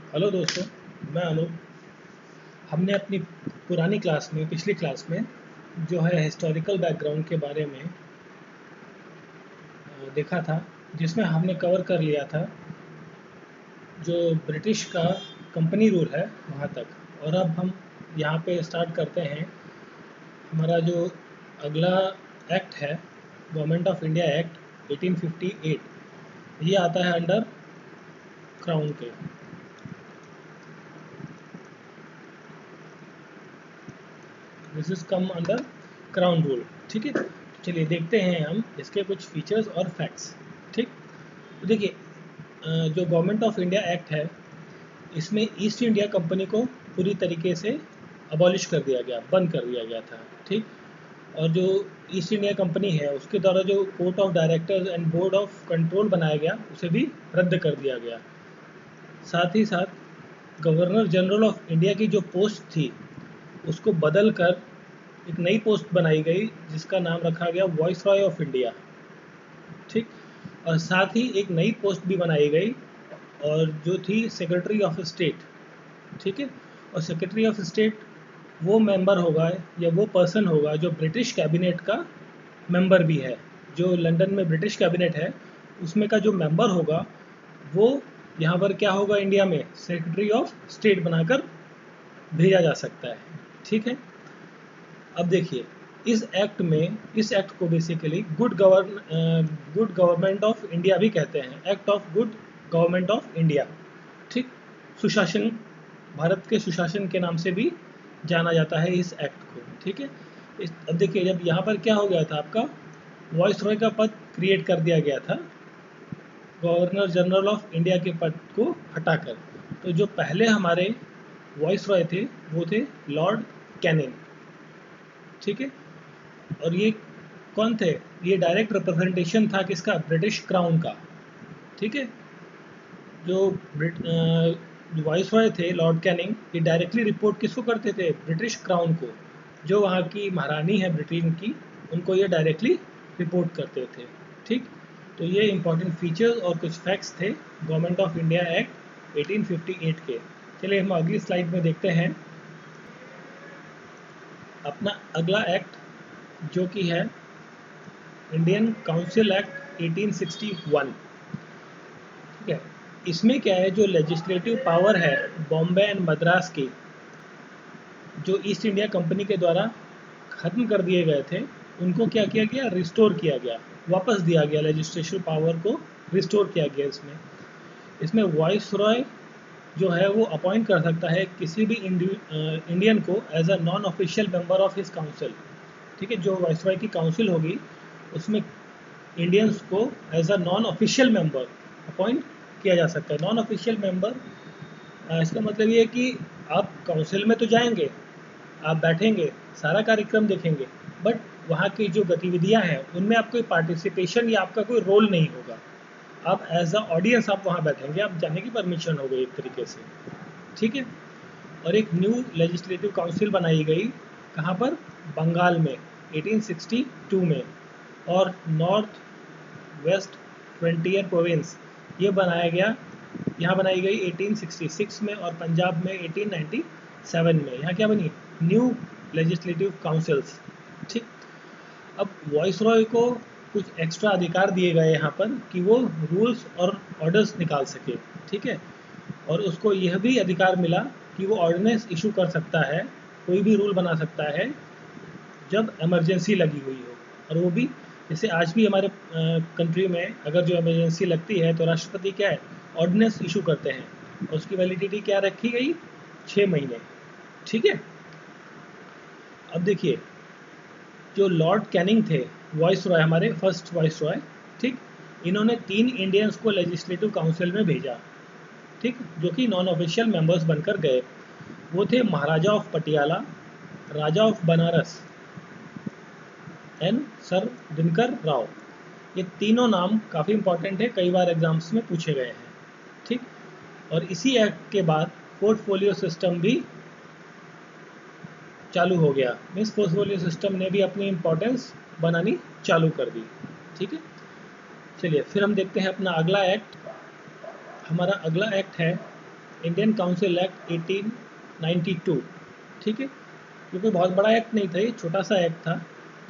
Hello दोस्तों, मैं अनूप। हमने अपनी पुरानी क्लास में पिछली क्लास में जो है हिस्टोरिकल बैकग्राउंड के बारे में देखा था, जिसमें हमने कवर कर लिया था जो ब्रिटिश का कंपनी रूल है वहाँ तक। और अब हम यहाँ पे स्टार्ट करते हैं। हमारा जो अगला एक्ट है, गवर्नमेंट ऑफ इंडिया एक्ट 1858, ये आता है अंडर क्राउन के। This is come under crown rule. ठीक है, चलिए देखते हैं हम इसके कुछ फीचर्स और फैक्ट्स। ठीक, तो देखिए, जो गवर्नमेंट ऑफ इंडिया एक्ट है, इसमें ईस्ट इंडिया कंपनी को पूरी तरीके से अबॉलिश कर दिया गया, बंद कर दिया गया था। ठीक, और जो ईस्ट इंडिया कंपनी है उसके द्वारा जो court of directors and board of control बनाया गया, उसे भी रद्द कर दिया गया। साथ ही साथ गवर्नर जनरल ऑफ इंडिया की जो पोस्ट थी उसको बदल कर एक नई पोस्ट बनाई गई, जिसका नाम रखा गया वॉइस रॉय ऑफ इंडिया। ठीक, और साथ ही एक नई पोस्ट भी बनाई गई, और जो थी सेक्रेटरी ऑफ स्टेट। ठीक है, और सेक्रेटरी ऑफ स्टेट वो मेंबर होगा या वो पर्सन होगा जो ब्रिटिश कैबिनेट का मेंबर भी है। जो लंदन में ब्रिटिश कैबिनेट है उसमें का जो मेंबर होगा वो यहाँ पर क्या होगा, इंडिया में सेक्रेटरी ऑफ स्टेट बनाकर भेजा जा सकता है। ठीक है, अब देखिए, इस एक्ट को basically good government of India भी कहते हैं, act of good government of India. ठीक, सुशासन, भारत के सुशासन के नाम से भी जाना जाता है इस एक्ट को। ठीक है, अब देखिए, जब यहाँ पर क्या हो गया था, आपका वॉइस रॉय का पद क्रिएट कर दिया गया था गवर्नर जनरल ऑफ इंडिया के पद को हटाकर। तो जो पहले हमारे वॉइस रॉय थे वो थे लॉर्ड कैनिंग। ठीक है, और ये कौन थे? ये डायरेक्ट रिप्रेजेंटेशन था किसका? ब्रिटिश क्राउन का। ठीक है, जो वॉइस रॉय थे लॉर्ड कैनिंग, ये डायरेक्टली रिपोर्ट किसको करते थे? ब्रिटिश क्राउन को। जो वहाँ की महारानी है ब्रिटेन की, उनको ये डायरेक्टली रिपोर्ट करते थे। ठीक, तो ये इंपॉर्टेंट फीचर्स और कुछ फैक्ट्स थे गवर्नमेंट ऑफ इंडिया एक्ट 1858 के। चलिए हम अगली स्लाइड में देखते हैं अपना अगला एक्ट, जो कि है इंडियन काउंसिल एक्ट 1861। ठीक है, इसमें क्या है, जो लेजिस्लेटिव पावर है बॉम्बे एंड मद्रास की, जो ईस्ट इंडिया कंपनी के द्वारा ख़त्म कर दिए गए थे, उनको क्या किया गया? रिस्टोर किया गया, वापस दिया गया। लेजिस्लेटिव पावर को रिस्टोर किया गया। इसमें वॉइस रॉय जो है वो अपॉइंट कर सकता है किसी भी इंडियन को as a non official member of his council. ठीक है, जो वॉइस रॉय की काउंसिल होगी उसमें इंडियंस को as a non official member appoint किया जा सकता है। नॉन ऑफिशियल मेंबर, इसका मतलब ये है कि आप काउंसिल में तो जाएंगे, आप बैठेंगे, सारा कार्यक्रम देखेंगे, बट वहाँ की जो गतिविधियाँ हैं उनमें आपको कोई पार्टिसिपेशन या आपका कोई रोल नहीं होगा। आप एज अ ऑडियंस आप वहाँ बैठेंगे, आप जाने की परमिशन हो गई एक तरीके से। ठीक है, और एक न्यू लेजिस्लेटिव काउंसिल बनाई गई, कहाँ पर? बंगाल में 1862 में। और नॉर्थ वेस्ट फ्रंटियर प्रोविंस ये बनाया गया, यहाँ बनाई गई 1866 में, और पंजाब में 1897 में। यहाँ क्या बनी? New legislative councils. ठीक, अब वॉइस रॉय को कुछ एक्स्ट्रा अधिकार दिए गए यहाँ पर कि वो रूल्स और ऑर्डर्स निकाल सके। ठीक है, और उसको यह भी अधिकार मिला कि वो ऑर्डिनेंस इशू कर सकता है, कोई भी रूल बना सकता है जब इमरजेंसी लगी हुई हो। और वो भी जैसे आज भी हमारे कंट्री में अगर जो इमरजेंसी लगती है तो राष्ट्रपति क्या है? ऑर्डिनेंस इशू करते हैं, और उसकी वैलिडिटी क्या रखी गई? 6 महीने। ठीक है, अब देखिए, जो लॉर्ड कैनिंग थे, वॉइस रॉय, हमारे फर्स्ट वॉइस रॉय, ठीक, इन्होंने 3 इंडियंस को लेजिस्लेटिव काउंसिल में भेजा। ठीक, जो कि नॉन ऑफिशियल मेंबर्स बनकर गए। वो थे Maharaja of Patiala, Raja of Banaras and sir Dinkar Rao. ये तीनों नाम काफ़ी इंपॉर्टेंट है, कई बार एग्जाम्स में पूछे गए हैं। ठीक, और इसी एक्ट के बाद पोर्टफोलियो सिस्टम भी चालू हो गया। मीन्स पोर्टफोलियो सिस्टम ने भी अपनी इम्पोर्टेंस बनानी चालू कर दी। ठीक है, चलिए फिर हम देखते हैं अपना अगला एक्ट। हमारा अगला एक्ट है इंडियन काउंसिल एक्ट 1892, ठीक है। क्योंकि बहुत बड़ा एक्ट नहीं था, ये छोटा सा एक्ट था,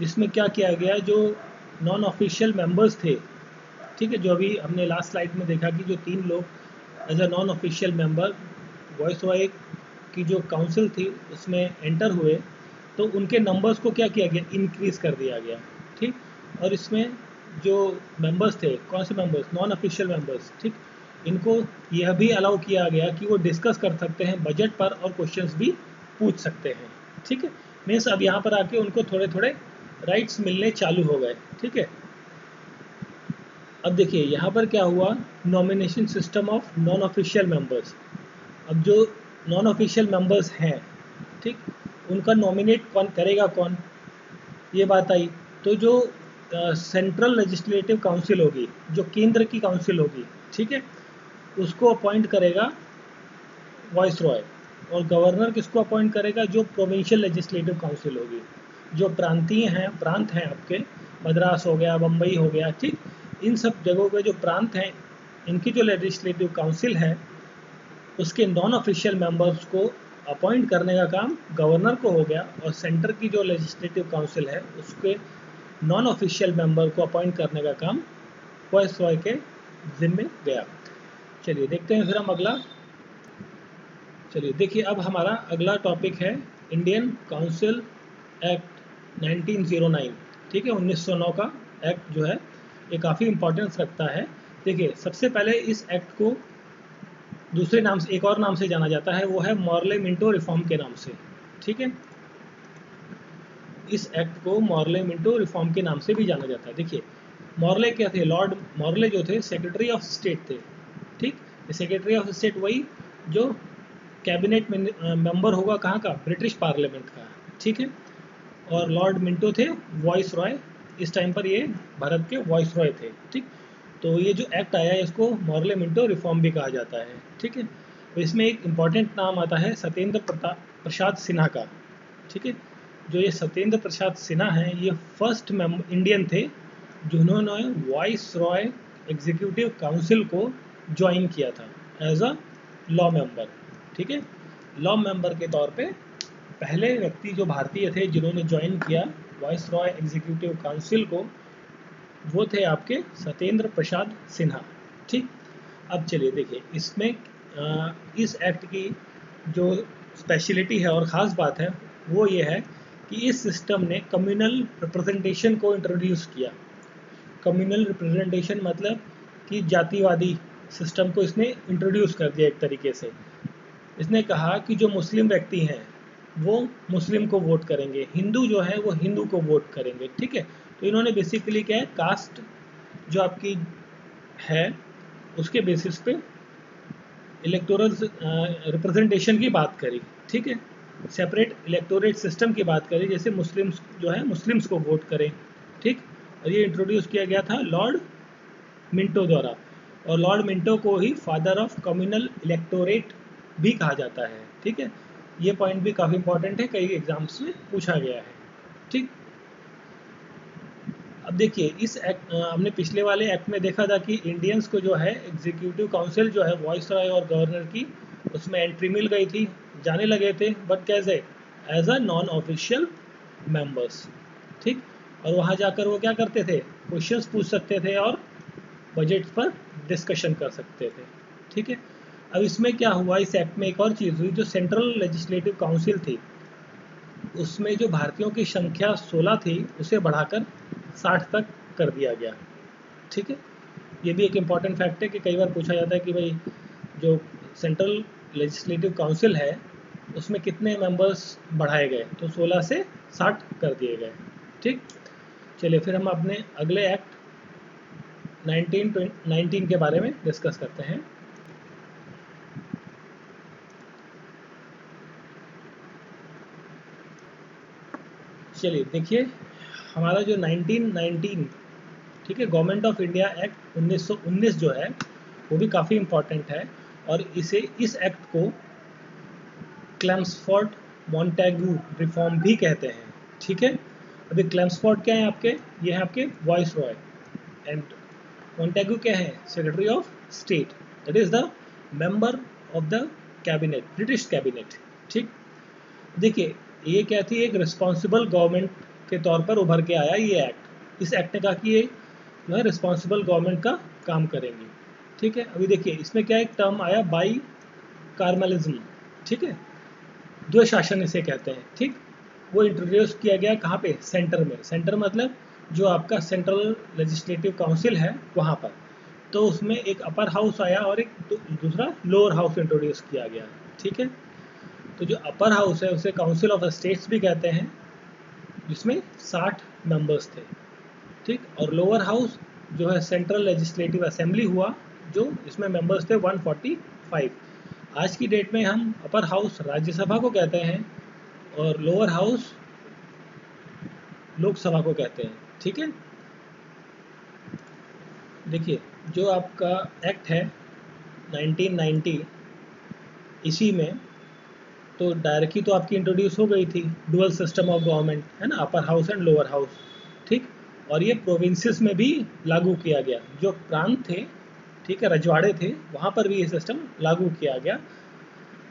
जिसमें क्या किया गया, जो नॉन ऑफिशियल मेंबर्स थे, ठीक है, जो अभी हमने लास्ट स्लाइड में देखा कि जो 3 लोग as a non official member viceroy की जो काउंसिल थी उसमें एंटर हुए, तो उनके नंबर्स को क्या किया गया, इंक्रीज़ कर दिया गया, ठीक। और इसमें जो मेंबर्स थे, कौन से मेंबर्स, नॉन ऑफिशियल मेंबर्स, ठीक, इनको यह भी अलाउ किया गया कि वो डिस्कस कर सकते हैं बजट पर और क्वेश्चंस भी पूछ सकते हैं, ठीक है। मीन्स अब यहाँ पर आके उनको थोड़े थोड़े राइट्स मिलने चालू हो गए, ठीक है। अब देखिए यहाँ पर क्या हुआ, nomination system of non official members. अब जो नॉन ऑफिशियल मेंबर्स हैं, ठीक, उनका नॉमिनेट कौन करेगा, कौन, ये बात आई। तो जो सेंट्रल लेजिस्लेटिव काउंसिल होगी, जो केंद्र की काउंसिल होगी, ठीक है, उसको अपॉइंट करेगा वॉइस रॉय। और गवर्नर किसको अपॉइंट करेगा, जो प्रोविंशियल लेजिस्लेटिव काउंसिल होगी, जो प्रांतीय हैं, प्रांत हैं आपके, मद्रास हो गया, बम्बई हो गया, ठीक, इन सब जगहों के जो प्रांत हैं, इनकी जो लेजिस्लेटिव काउंसिल है, उसके नॉन ऑफिशियल मेंबर्स को अपॉइंट करने का काम गवर्नर को हो गया, और सेंटर की जो लेजिस्लेटिव काउंसिल है उसके नॉन ऑफिशियल मेंबर को अपॉइंट करने का काम वॉइस रॉय के जिम्मे गया। चलिए देखते हैं फिर हम अगला। चलिए देखिए, अब हमारा अगला टॉपिक है इंडियन काउंसिल एक्ट 1909, ठीक है, 1909 का एक्ट जो है ये काफ़ी इंपॉर्टेंस रखता है। देखिए सबसे पहले इस एक्ट को दूसरे नाम से, एक और नाम से जाना जाता है, वो है मॉर्ले मिंटो रिफॉर्म के नाम से, ठीक है। इस एक्ट को मॉर्ले मिंटो रिफॉर्म के नाम से भी जाना जाता है। देखिए मॉर्ले क्या थे, लॉर्ड मॉर्ले जो थे सेक्रेटरी ऑफ स्टेट थे, ठीक। सेक्रेटरी ऑफ स्टेट वही जो कैबिनेट मेंबर होगा कहाँ का, ब्रिटिश पार्लियामेंट का, ठीक है। और लॉर्ड मिंटो थे वॉइस रॉय, इस टाइम पर ये भारत के वॉइस रॉय थे, ठीक। तो ये जो एक्ट आया है इसको मॉर्ले मिंटो रिफॉर्म भी कहा जाता है, ठीक है। तो इसमें एक इम्पॉर्टेंट नाम आता है सत्येंद्र प्रसाद सिन्हा का, ठीक है। जो ये सत्येंद्र प्रसाद सिन्हा हैं, ये फर्स्ट इंडियन थे जिन्होंने वॉइस रॉय एग्जीक्यूटिव काउंसिल को ज्वाइन किया था एज अ लॉ मेंबर, ठीक है। लॉ मेंबर के तौर पे पहले व्यक्ति जो भारतीय थे जिन्होंने ज्वाइन किया वॉइस रॉय एग्जीक्यूटिव काउंसिल को, वो थे आपके सत्येंद्र प्रसाद सिन्हा, ठीक। अब चलिए देखिए इसमें इस एक्ट की जो स्पेशलिटी है और ख़ास बात है वो ये है कि इस सिस्टम ने कम्युनल रिप्रेजेंटेशन को इंट्रोड्यूस किया। कम्युनल रिप्रेजेंटेशन मतलब कि जातिवादी सिस्टम को इसने इंट्रोड्यूस कर दिया एक तरीके से। इसने कहा कि जो मुस्लिम व्यक्ति हैं वो मुस्लिम को वोट करेंगे, हिंदू जो है वो हिंदू को वोट करेंगे, ठीक है। तो इन्होंने बेसिकली क्या है, कास्ट जो आपकी है उसके बेसिस पे इलेक्टोरल रिप्रेजेंटेशन की बात करी, ठीक है। सेपरेट इलेक्टोरेट सिस्टम की बात करी, जैसे मुस्लिम्स जो है मुस्लिम्स को वोट करें, ठीक। और ये इंट्रोड्यूस किया गया था लॉर्ड मिंटो द्वारा, और लॉर्ड मिंटो को ही फादर ऑफ कम्युनल इलेक्टोरेट भी कहा जाता है, ठीक है। ये पॉइंट भी काफ़ी इंपॉर्टेंट है, कई एग्जाम्स में पूछा गया है, ठीक। अब देखिए इस एक्ट, हमने पिछले वाले एक्ट में देखा था कि इंडियंस को जो है एग्जीक्यूटिव काउंसिल जो है वॉइस रॉय और गवर्नर की, उसमें एंट्री मिल गई थी, जाने लगे थे, बट कैसे, as a non official members, ठीक। और वहाँ जाकर वो क्या करते थे, क्वेश्चंस पूछ सकते थे और बजट पर डिस्कशन कर सकते थे, ठीक है। अब इसमें क्या हुआ, इस एक्ट में एक और चीज़ हुई, जो सेंट्रल लेजिस्लेटिव काउंसिल थी उसमें जो भारतीयों की संख्या 16 थी उसे बढ़ाकर 60 तक कर दिया गया, ठीक है। ये भी एक इम्पॉर्टेंट फैक्ट है कि कई बार पूछा जाता है कि भाई जो सेंट्रल लेजिस्लेटिव काउंसिल है उसमें कितने मेंबर्स बढ़ाए गए, तो 16 से 60 कर दिए गए, ठीक। चलिए फिर हम अपने अगले एक्ट 1919 के बारे में डिस्कस करते हैं। चलिए देखिए हमारा जो 1919, ठीक है, गवर्नमेंट ऑफ इंडिया एक्ट 1919 जो है वो भी काफ़ी इम्पॉर्टेंट है, और इस एक्ट को क्लेम्सफोर्ड मॉन्टेगू रिफॉर्म भी कहते हैं, ठीक है। अभी क्लेम्सफोर्ड क्या है आपके, ये है आपके वॉइस रॉय, एंड मॉन्टेगू क्या है, secretary of state, that is the member of the cabinet, British cabinet. ठीक, देखिए ये क्या थी, एक रिस्पॉन्सिबल गवर्नमेंट के तौर पर उभर के आया ये एक्ट। इस एक्ट ने कहा कि ये जो है रिस्पॉन्सिबल गवर्नमेंट का काम करेंगे। ठीक है, अभी देखिए इसमें क्या एक टर्म आया बाई कार्मलिज्म। ठीक है, द्वैशासन इसे कहते हैं। ठीक, वो इंट्रोड्यूस किया गया कहाँ पे, सेंटर में। सेंटर मतलब जो आपका सेंट्रल लेजिस्लेटिव काउंसिल है वहाँ पर। तो उसमें एक अपर हाउस आया और एक दूसरा लोअर हाउस इंट्रोड्यूस किया गया। ठीक है, तो जो अपर हाउस है उसे काउंसिल ऑफ स्टेट्स भी कहते हैं, जिसमें 60 मेंबर्स थे। ठीक, और लोअर हाउस जो है सेंट्रल लेजिस्लेटिव असेंबली हुआ, जो इसमें मेंबर्स थे 145। आज की डेट में हम अपर हाउस राज्यसभा को कहते हैं और लोअर हाउस लोकसभा को कहते हैं। ठीक है, देखिए जो आपका एक्ट है 1990, इसी में तो डायरेक्टली तो आपकी इंट्रोड्यूस हो गई थी डुअल सिस्टम ऑफ गवर्नमेंट, है ना, upper house and lower house. ठीक, और ये प्रोविंसेस में भी लागू किया गया, जो प्रांत थे, ठीक है, रजवाड़े थे, वहाँ पर भी ये सिस्टम लागू किया गया,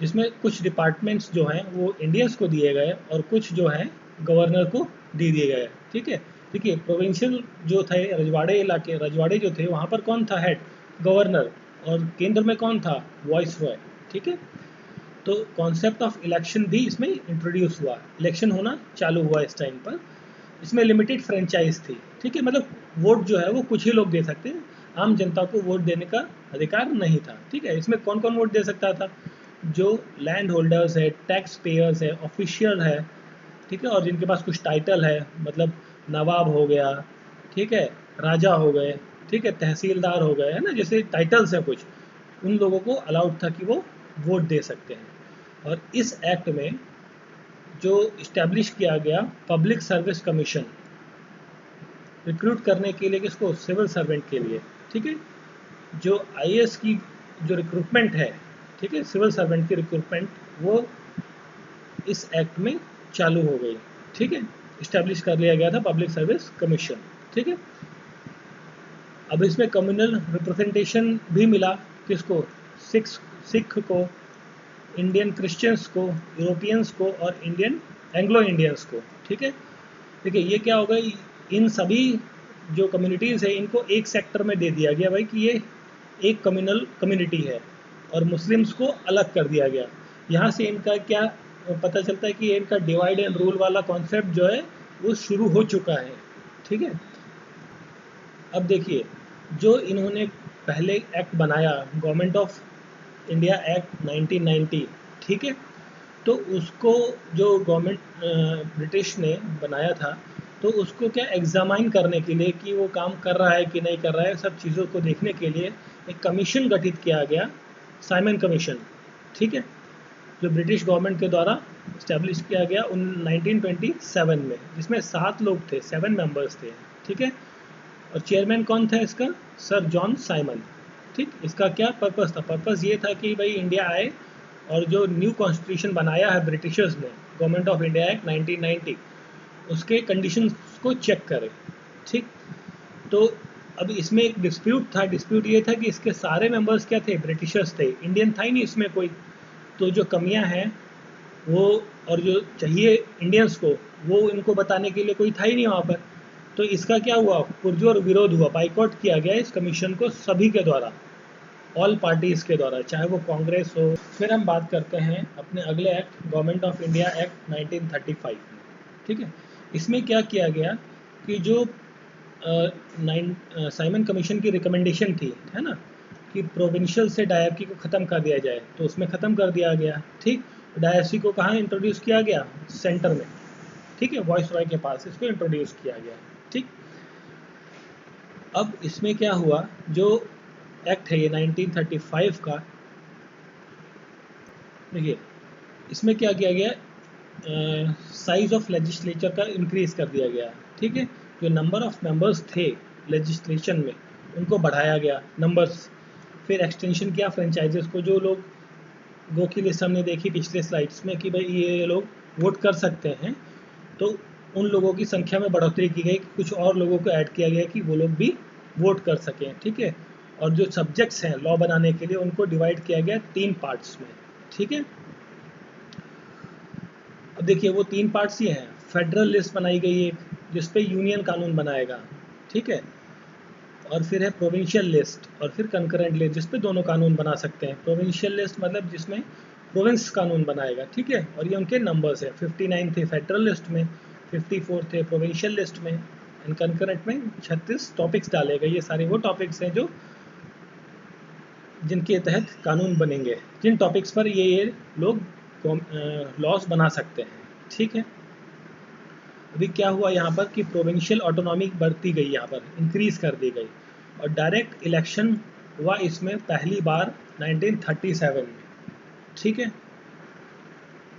जिसमें कुछ डिपार्टमेंट्स जो हैं वो इंडियंस को दिए गए और कुछ जो है गवर्नर को दे दिए गए। ठीक है, देखिए प्रोविंशियल जो थे रजवाड़े इलाके, रजवाड़े जो थे वहाँ पर कौन था हेड, गवर्नर, और केंद्र में कौन था, वॉइस रॉय। ठीक है, तो कॉन्सेप्ट ऑफ इलेक्शन भी इसमें इंट्रोड्यूस हुआ, इलेक्शन होना चालू हुआ इस टाइम पर। इसमें लिमिटेड फ्रेंचाइज थी। ठीक है, मतलब वोट जो है वो कुछ ही लोग दे सकते हैं, आम जनता को वोट देने का अधिकार नहीं था। ठीक है, इसमें कौन कौन वोट दे सकता था, जो लैंड होल्डर्स है, टैक्स पेयर्स है, ऑफिशियल है, ठीक है, और जिनके पास कुछ टाइटल है, मतलब नवाब हो गया, ठीक है, राजा हो गए, ठीक है, तहसीलदार हो गए, है ना, जैसे टाइटल्स है कुछ, उन लोगों को अलाउड था कि वो वोट दे सकते हैं। और इस एक्ट में जो इस्टेब्लिश किया गया पब्लिक सर्विस कमीशन, रिक्रूट करने के लिए किसको, सिविल सर्वेंट के लिए। ठीक है, जो आईएएस की जो रिक्रूटमेंट है, ठीक है, सिविल सर्वेंट की रिक्रूटमेंट, वो इस एक्ट में चालू हो गई। ठीक है, इस्टेब्लिश कर लिया गया था पब्लिक सर्विस कमीशन। ठीक है, अब इसमें कम्युनल रिप्रेजेंटेशन भी मिला, किसको, सिख को, इंडियन क्रिश्चियंस को, यूरोपियंस को और इंडियन एंग्लो इंडियंस को। ठीक है, देखिए ये क्या हो गई, इन सभी जो कम्युनिटीज़ है इनको एक सेक्टर में दे दिया गया भाई कि ये एक कम्युनल कम्युनिटी है, और मुस्लिम्स को अलग कर दिया गया। यहाँ से इनका क्या पता चलता है कि इनका डिवाइड एंड रूल वाला कॉन्सेप्ट जो है वो शुरू हो चुका है। ठीक है, अब देखिए जो इन्होंने पहले एक्ट बनाया, गवर्नमेंट ऑफ इंडिया एक्ट 1990, ठीक है, तो उसको जो गवर्नमेंट ब्रिटिश ने बनाया था, तो उसको क्या एग्जामाइन करने के लिए कि वो काम कर रहा है कि नहीं कर रहा है, सब चीज़ों को देखने के लिए एक कमीशन गठित किया गया, साइमन कमीशन। ठीक है, जो ब्रिटिश गवर्नमेंट के द्वारा इस्टेब्लिश किया गया 1927 में, जिसमें 7 लोग थे, 7 मेंबर्स थे। ठीक है, और चेयरमैन कौन था इसका, सर जॉन साइमन। ठीक, इसका क्या पर्पस था, पर्पस ये था कि भाई इंडिया आए और जो न्यू कॉन्स्टिट्यूशन बनाया है ब्रिटिशर्स ने, गवर्नमेंट ऑफ इंडिया एक्ट 1990, उसके कंडीशंस को चेक करें। ठीक, तो अब इसमें एक डिस्प्यूट था, डिस्प्यूट ये था कि इसके सारे मेंबर्स क्या थे, ब्रिटिशर्स थे, इंडियन था ही नहीं इसमें कोई। तो जो कमियां हैं वो, और जो चाहिए इंडियंस को, वो इनको बताने के लिए कोई था ही नहीं वहाँ पर। तो इसका क्या हुआ, पुरजोर विरोध हुआ, बाइकआउट किया गया इस कमीशन को सभी के द्वारा, ऑल पार्टीज़ के द्वारा, चाहे वो कांग्रेस हो। फिर हम बात करते हैं अपने अगले act, government of India act 1935 में। ठीक है, इसमें क्या किया गया कि जो साइमन कमीशन की रिकमेंडेशन थी, है ना, कि प्रोविंशियल से डायरकी को ख़त्म कर दिया जाए, तो उसमें ख़त्म कर दिया गया। ठीक, डायरसी को कहाँ इंट्रोड्यूस किया गया, सेंटर में। ठीक है, वॉइस रॉय के पास इसको इंट्रोड्यूस किया गया। ठीक, अब इसमें क्या हुआ, जो एक्ट है ये 1935 का, देखिए इसमें क्या किया गया, साइज ऑफ लेजिस्लेचर का इंक्रीज कर दिया गया। ठीक है, जो नंबर ऑफ मेंबर्स थे लेजिस्लेशन में उनको बढ़ाया गया, नंबर्स। फिर एक्सटेंशन किया फ्रेंचाइजेस को, जो लोग गो की लिस्ट हमने देखी पिछले स्लाइड्स में कि भाई ये लोग वोट कर सकते हैं, तो उन लोगों की संख्या में बढ़ोतरी की गई, कुछ और लोगों को ऐड किया गया कि वो लोग भी वोट कर सकें। ठीक है, और जो सब्जेक्ट्स हैं लॉ बनाने के लिए उनको डिवाइड किया गया 3 पार्ट्स में। ठीक है, अब देखिए वो 3 पार्ट्स ये हैं। फेडरल लिस्ट बनाई गई एक, जिसपे यूनियन कानून बनाएगा। ठीक है, और फिर है प्रोविंशियल लिस्ट, और फिर कंकरेंट लिस्ट जिसपे दोनों कानून बना सकते हैं। प्रोविंशियल लिस्ट मतलब जिसमें प्रोविंस कानून बनाएगा। ठीक है, और ये उनके नंबर्स है, 59 थे फेडरल लिस्ट में, 54 थे प्रोविंशियल लिस्ट में, एंड कंकरेंट में 36 टॉपिक्स डाले गए। ये सारे वो टॉपिक्स हैं जो जिनके तहत कानून बनेंगे, जिन टॉपिक्स पर ये लोग लॉज बना सकते हैं। ठीक है, अभी क्या हुआ यहाँ पर कि प्रोविंशियल ऑटोनॉमी बढ़ती गई, यहाँ पर इंक्रीज कर दी गई, और डायरेक्ट इलेक्शन हुआ इसमें पहली बार 1937 में। ठीक है,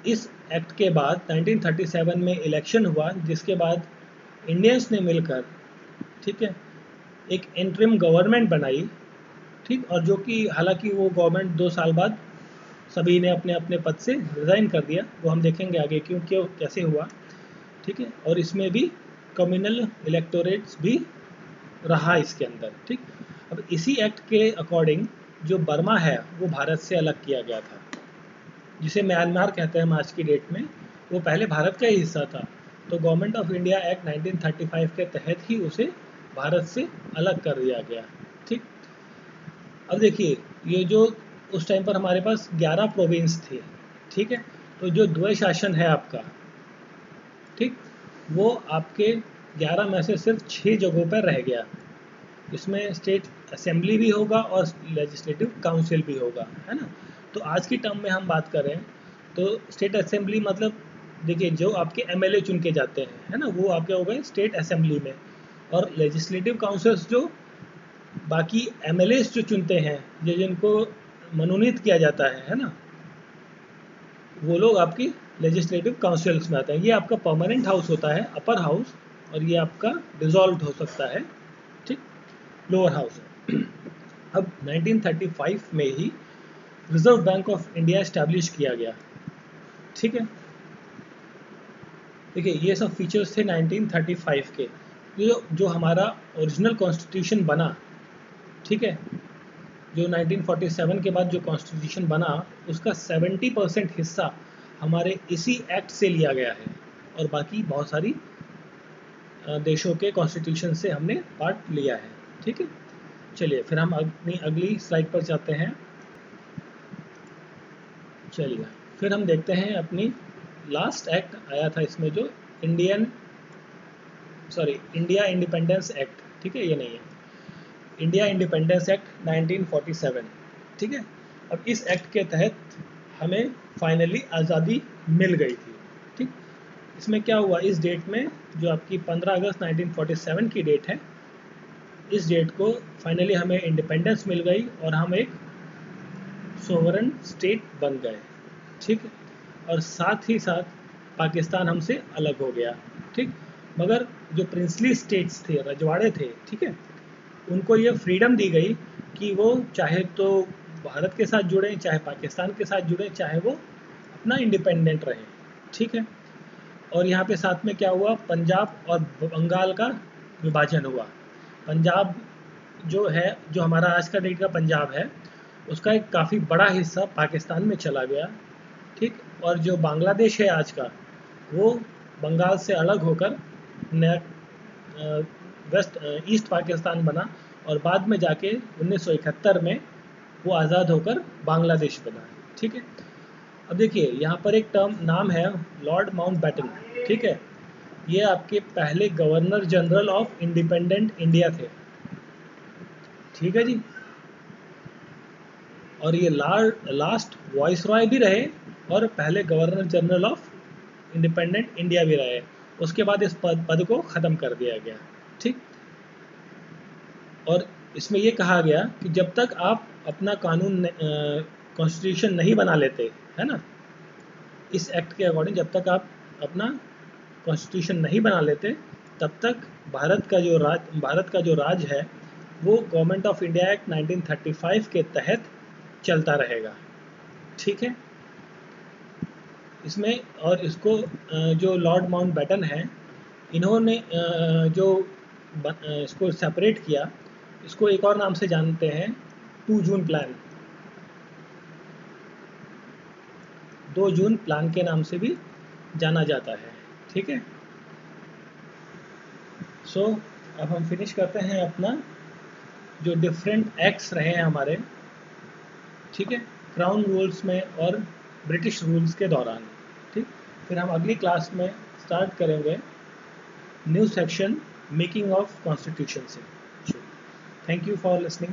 इस एक्ट के बाद 1937 में इलेक्शन हुआ, जिसके बाद इंडियंस ने मिलकर, ठीक है, एक इंटरिम गवर्नमेंट बनाई। ठीक, और जो कि हालांकि वो गवर्नमेंट 2 साल बाद सभी ने अपने अपने पद से रिज़ाइन कर दिया, वो हम देखेंगे आगे क्यों क्यों कैसे हुआ। ठीक है, और इसमें भी कम्युनल इलेक्टोरेट्स भी रहा इसके अंदर। ठीक, अब इसी एक्ट के अकॉर्डिंग जो बर्मा है वो भारत से अलग किया गया था, जिसे म्यांमार कहते हैं आज की डेट में। वो पहले भारत का ही हिस्सा था, तो गवर्नमेंट ऑफ इंडिया एक्ट 1935 के तहत ही उसे भारत से अलग कर दिया गया। ठीक, अब देखिए ये जो उस टाइम पर हमारे पास 11 प्रोविंस थे। ठीक है, तो जो द्वय शासन है आपका, ठीक, वो आपके 11 में से सिर्फ 6 जगहों पर रह गया। इसमें स्टेट असेंबली भी होगा और लेजिस्लेटिव काउंसिल भी होगा, है ना। तो आज की टर्म में हम बात करें तो स्टेट असेंबली मतलब देखिए जो आपके एमएलए चुन के जाते हैं, है ना, वो आपके हो गए स्टेट असेंबली में। और लेजिस्लेटिव काउंसिल्स जो बाकी एमएलए जो चुनते हैं, जो जिनको मनोनीत किया जाता है ना, वो लोग आपकी लेजिस्लेटिव काउंसिल्स में आते हैं। ये आपका परमानेंट हाउस होता है, अपर हाउस, और ये आपका डिसॉल्व हो सकता है, ठीक, लोअर हाउस। अब 1935 में ही Reserve Bank of India establish किया गया। ठीक है, देखिए ये सब फीचर्स थे 1935 के। जो हमारा ओरिजिनल कॉन्स्टिट्यूशन बना, ठीक है, जो 1947 के बाद जो कॉन्स्टिट्यूशन बना, उसका 70% हिस्सा हमारे इसी एक्ट से लिया गया है, और बाकी बहुत सारी देशों के कॉन्स्टिट्यूशन से हमने पार्ट लिया है। ठीक है, चलिए फिर हम अपनी अगली स्लाइड पर जाते हैं। चलिए फिर हम देखते हैं अपनी लास्ट एक्ट आया था इसमें, जो इंडिया इंडिपेंडेंस एक्ट। ठीक है, ये नहीं है, इंडिया इंडिपेंडेंस एक्ट 1947। ठीक है, अब इस एक्ट के तहत हमें फाइनली आज़ादी मिल गई थी। ठीक, इसमें क्या हुआ, इस डेट में जो आपकी 15 अगस्त 1947 की डेट है, इस डेट को फाइनली हमें इंडिपेंडेंस मिल गई और हम एक सोवरन स्टेट बन गए। ठीक, और साथ ही साथ पाकिस्तान हमसे अलग हो गया। ठीक, मगर जो प्रिंसली स्टेट्स थे, रजवाड़े थे, ठीक है, उनको ये फ्रीडम दी गई कि वो चाहे तो भारत के साथ जुड़ें, चाहे पाकिस्तान के साथ जुड़ें, चाहे वो अपना इंडिपेंडेंट रहें। ठीक है, और यहाँ पे साथ में क्या हुआ, पंजाब और बंगाल का विभाजन हुआ। पंजाब जो है, जो हमारा आज का डेट का पंजाब है, उसका एक काफ़ी बड़ा हिस्सा पाकिस्तान में चला गया। ठीक, और जो बांग्लादेश है आज का, वो बंगाल से अलग होकर नया ईस्ट पाकिस्तान बना, और बाद में जाके 1971 में वो आज़ाद होकर बांग्लादेश बना। ठीक है, अब देखिए यहाँ पर एक टर्म नाम है लॉर्ड माउंटबेटन। ठीक है, ये आपके पहले governor general of independent India थे। ठीक है जी, और ये लास्ट वॉइस रॉय भी रहे और पहले governor general of independent India भी रहे। उसके बाद इस पद को ख़त्म कर दिया गया। ठीक, और इसमें ये कहा गया कि जब तक आप अपना कानून कॉन्स्टिट्यूशन नहीं बना लेते, है ना, इस एक्ट के अकॉर्डिंग जब तक आप अपना कॉन्स्टिट्यूशन नहीं बना लेते, तब तक भारत का जो राज है वो गवर्नमेंट ऑफ इंडिया एक्ट 1935 के तहत चलता रहेगा। ठीक है, इसमें और इसको जो लॉर्ड माउंटबेटन है, इन्होंने जो इसको सेपरेट किया, इसको एक और नाम से जानते हैं 2 जून प्लान, 2 जून प्लान के नाम से भी जाना जाता है। ठीक है, सो अब हम फिनिश करते हैं अपना जो डिफरेंट एक्ट्स रहे हैं हमारे, ठीक है, क्राउन रूल्स में और ब्रिटिश रूल्स के दौरान। ठीक, फिर हम अगली क्लास में स्टार्ट करेंगे new section making of constitution से। Thank you for listening.